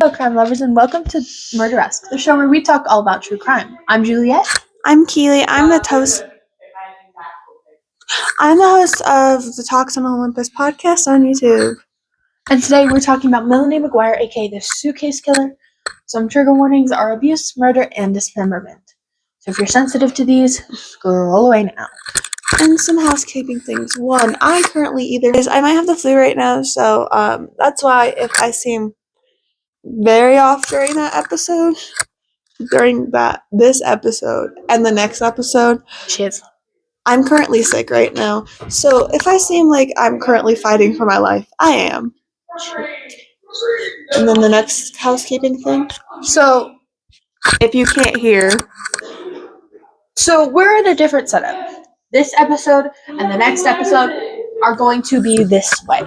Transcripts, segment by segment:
Hello, crime lovers, and welcome to Murderesque, the show where we talk all about true crime. I'm Juliet. I'm Keely. I'm the host of the Talks on Olympus podcast on YouTube. And today we're talking about Melanie McGuire, aka the suitcase killer. Some trigger warnings are abuse, murder, and dismemberment. So if you're sensitive to these, scroll away now. And some housekeeping things. One, I might have the flu right now, so that's why if I seem very off during this episode and the next episode, Cheers. I'm currently sick right now. So if I seem like I'm currently fighting for my life, I am. And then the next housekeeping thing. So, if you can't hear, we're in a different setup. This episode and the next episode are going to be this way.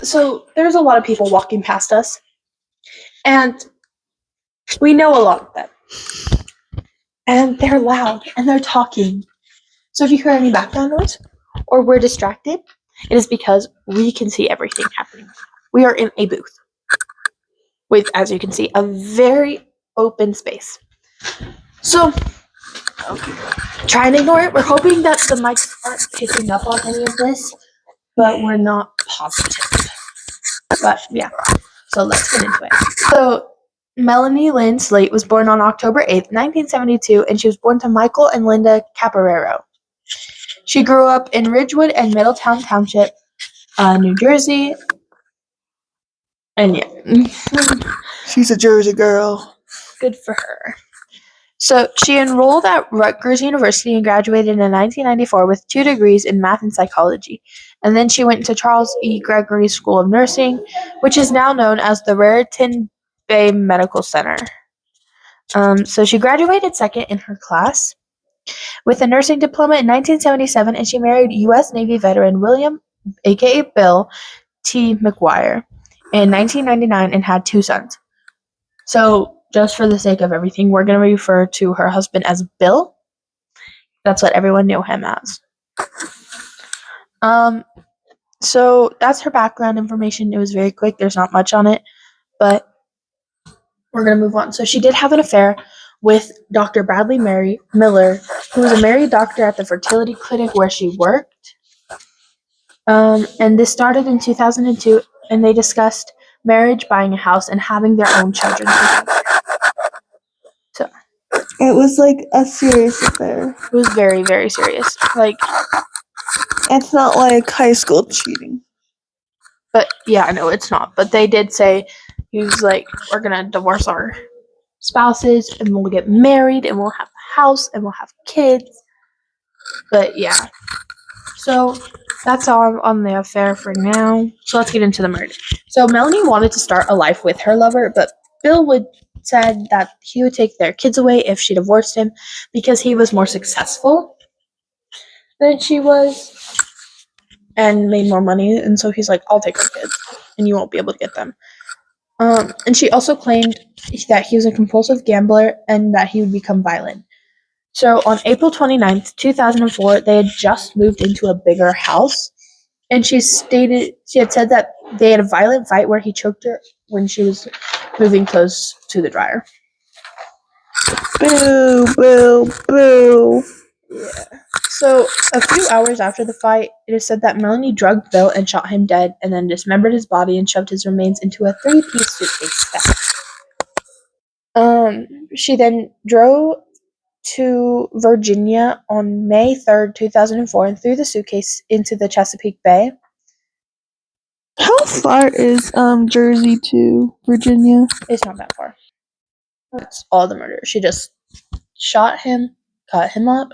So there's a lot of people walking past us, and we know a lot of them. And they're loud, and they're talking. So if you hear any background noise, or we're distracted, it is because we can see everything happening. We are in a booth with, as you can see, a very open space. So, try and ignore it. We're hoping that the mics aren't picking up on any of this, but we're not positive. But, yeah. So, let's get into it. So, Melanie Lynn Slate was born on October 8th, 1972, and she was born to Michael and Linda Caparero. She grew up in Ridgewood and Middletown Township, New Jersey. And yeah. She's a Jersey girl. Good for her. So she enrolled at Rutgers University and graduated in 1994 with 2 degrees in math and psychology. And then she went to Charles E. Gregory School of Nursing, which is now known as the Raritan Bay Medical Center. So she graduated second in her class with a nursing diploma in 1977, and she married U.S. Navy veteran William, a.k.a. Bill T. McGuire, in 1999 and had 2 sons. So, just for the sake of everything, we're going to refer to her husband as Bill. That's what everyone knew him as. So that's her background information. It was very quick. There's not much on it, but we're going to move on. So she did have an affair with Dr. Bradley Miller, who was a married doctor at the fertility clinic where she worked. And this started in 2002, and they discussed marriage, buying a house, and having their own children together. So it was like a serious affair. It was very, very serious. Like, it's not like high school cheating. But yeah, I know it's not. But they did say he was like, we're gonna divorce our spouses, and we'll get married, and we'll have a house, and we'll have kids. But yeah, so that's all on the affair for now. So let's get into the murder. So Melanie wanted to start a life with her lover, but Bill said that he would take their kids away if she divorced him because he was more successful than she was and made more money. And so he's like, I'll take our kids, and you won't be able to get them. And she also claimed that he was a compulsive gambler and that he would become violent. So on April 29th, 2004, they had just moved into a bigger house, and she had said that they had a violent fight where he choked her when she was moving clothes to the dryer. Boo, boo, boo. Yeah. So a few hours after the fight, it is said that Melanie drugged Bill and shot him dead, and then dismembered his body and shoved his remains into a 3-piece suitcase bag. She then drove to Virginia on May 3rd, 2004, and threw the suitcase into the Chesapeake Bay. How far is Jersey to Virginia? It's not that far. That's all the murder. She just shot him, cut him up,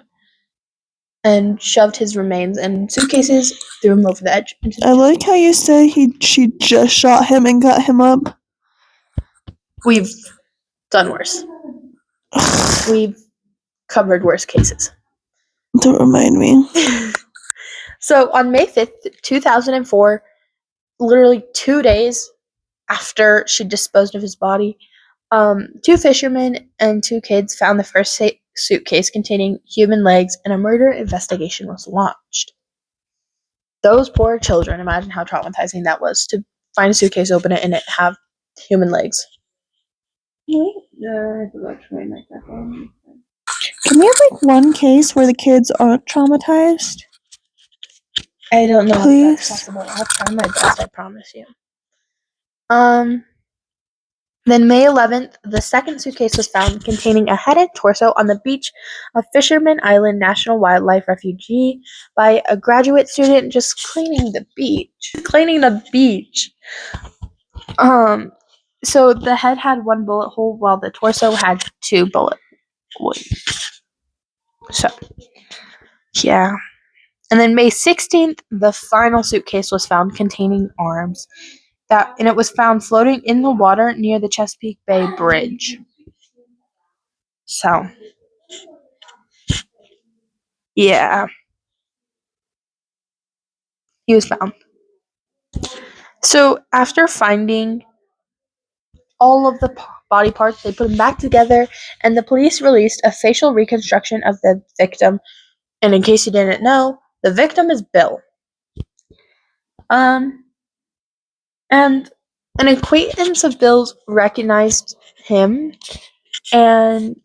and shoved his remains in suitcases, threw him over the edge. I like how you said she just shot him and cut him up. We've done worse. We've covered worse cases. Don't remind me. So on May 5th, 2004, literally 2 days after she disposed of his body, 2 fishermen and 2 kids found the first suitcase containing human legs, and a murder investigation was launched. Those poor children, imagine how traumatizing that was to find a suitcase, open it, and it have human legs. Can we have like one case where the kids aren't traumatized? I don't know if Please? that's possible. I'll try my best, I promise you. Then May 11th, the second suitcase was found containing a head and torso on the beach of Fisherman Island National Wildlife Refuge by a graduate student just cleaning the beach. So the head had 1 bullet hole while the torso had 2 bullet wounds. So, yeah. And then May 16th, the final suitcase was found containing arms. And it was found floating in the water near the Chesapeake Bay Bridge. So, yeah. He was found. So, after finding all of the body parts, they put them back together, and the police released a facial reconstruction of the victim. And in case you didn't know, the victim is Bill. And an acquaintance of Bill's recognized him and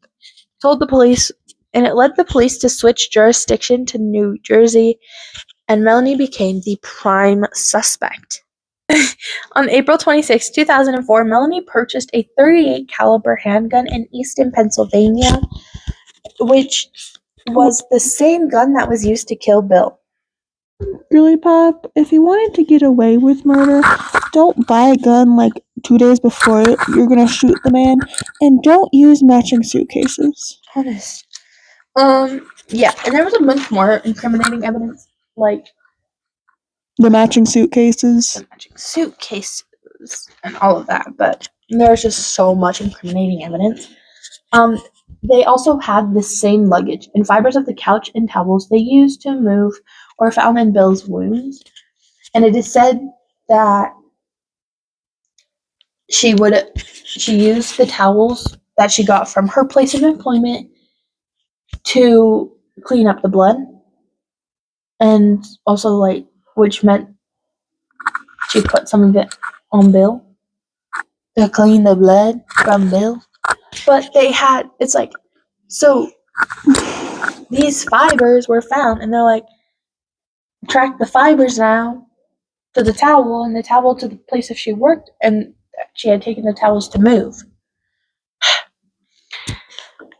told the police, and it led the police to switch jurisdiction to New Jersey, and Melanie became the prime suspect. On April 26, 2004, Melanie purchased a .38 caliber handgun in Easton, Pennsylvania, which was the same gun that was used to kill Bill. Really, Pop? If you wanted to get away with murder, don't buy a gun like 2 days before you're gonna shoot the man, and don't use matching suitcases. Honest. Yeah, and there was a bunch more incriminating evidence, like The matching suitcases. the matching suitcases and all of that, but there's just so much incriminating evidence. They also had the same luggage and fibers of the couch and towels they used to move or found in Bill's wounds. And it is said that she used the towels that she got from her place of employment to clean up the blood. And also, which meant she put some of it on Bill to clean the blood from Bill. But so these fibers were found, and they're like, track the fibers now to the towel, and the towel to the place if she worked, and she had taken the towels to move.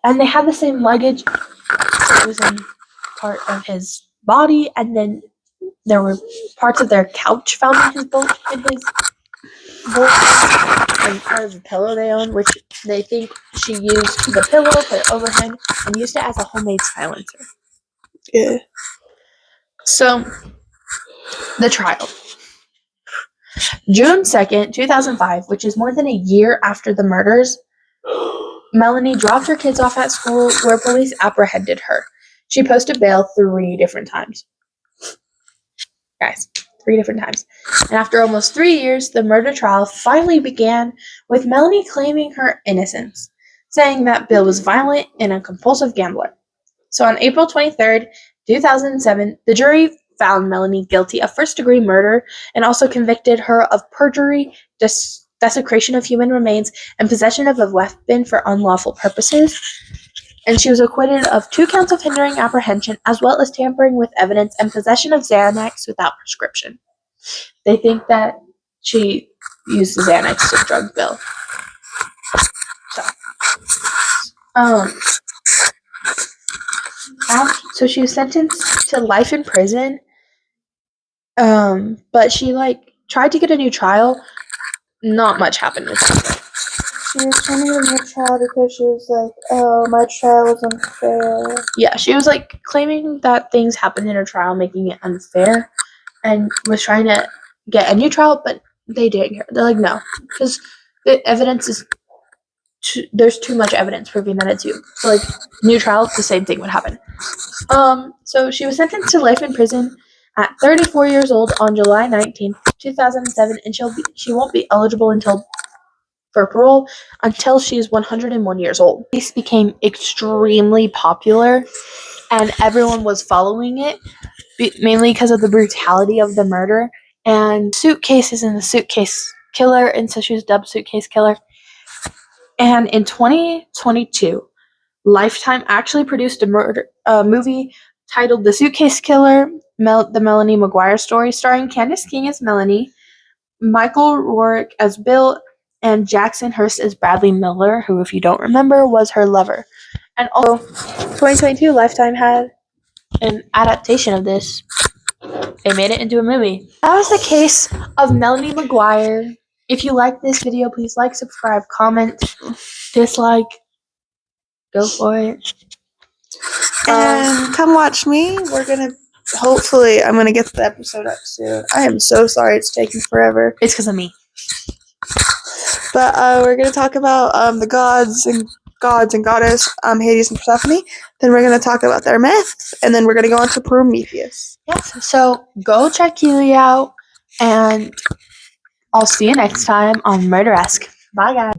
And they had the same luggage, so it was in part of his body, and then there were parts of their couch found in his boat, and part of the pillow they owned, which they think she used the pillow, put it over him, and used it as a homemade silencer. Yeah. So, the trial. June 2nd, 2005, which is more than a year after the murders, Melanie dropped her kids off at school where police apprehended her. She posted bail 3 different times. Guys, 3 different times. And after almost 3 years, the murder trial finally began with Melanie claiming her innocence, saying that Bill was violent and a compulsive gambler. So on April 23rd, 2007, the jury found Melanie guilty of first-degree murder and also convicted her of perjury, desecration of human remains, and possession of a weapon for unlawful purposes. And she was acquitted of 2 counts of hindering apprehension, as well as tampering with evidence and possession of Xanax without prescription. They think that she used the Xanax to drug Bill. So she was sentenced to life in prison. But she tried to get a new trial. Not much happened with that. She was trying to get a new trial because she was like, oh, my trial was unfair. Yeah, she was claiming that things happened in her trial, making it unfair, and was trying to get a new trial, but they didn't care. They're like, no, because the evidence is there's too much evidence proving that it's you. So new trial, the same thing would happen. So she was sentenced to life in prison at 34 years old on July 19th, 2007, and she won't be eligible for parole until she is 101 years old. This became extremely popular, and everyone was following it, mainly because of the brutality of the murder. And suitcases in the suitcase killer, and so she was dubbed Suitcase Killer. And in 2022, Lifetime actually produced a movie titled The Suitcase Killer, the Melanie McGuire story, starring Candace King as Melanie, Michael Rourke as Bill, and Jackson Hurst as Bradley Miller, who, if you don't remember, was her lover. And also, 2022, Lifetime had an adaptation of this. They made it into a movie. That was the case of Melanie McGuire. If you like this video, please like, subscribe, comment, dislike. Go for it. And come watch me. Hopefully, I'm gonna get the episode up soon. I am so sorry it's taking forever. It's because of me. But we're gonna talk about the gods and goddess, Hades and Persephone. Then we're gonna talk about their myths, and then we're gonna go on to Prometheus. Yes. So go check Keely out, and I'll see you next time on Murderesque. Bye, guys.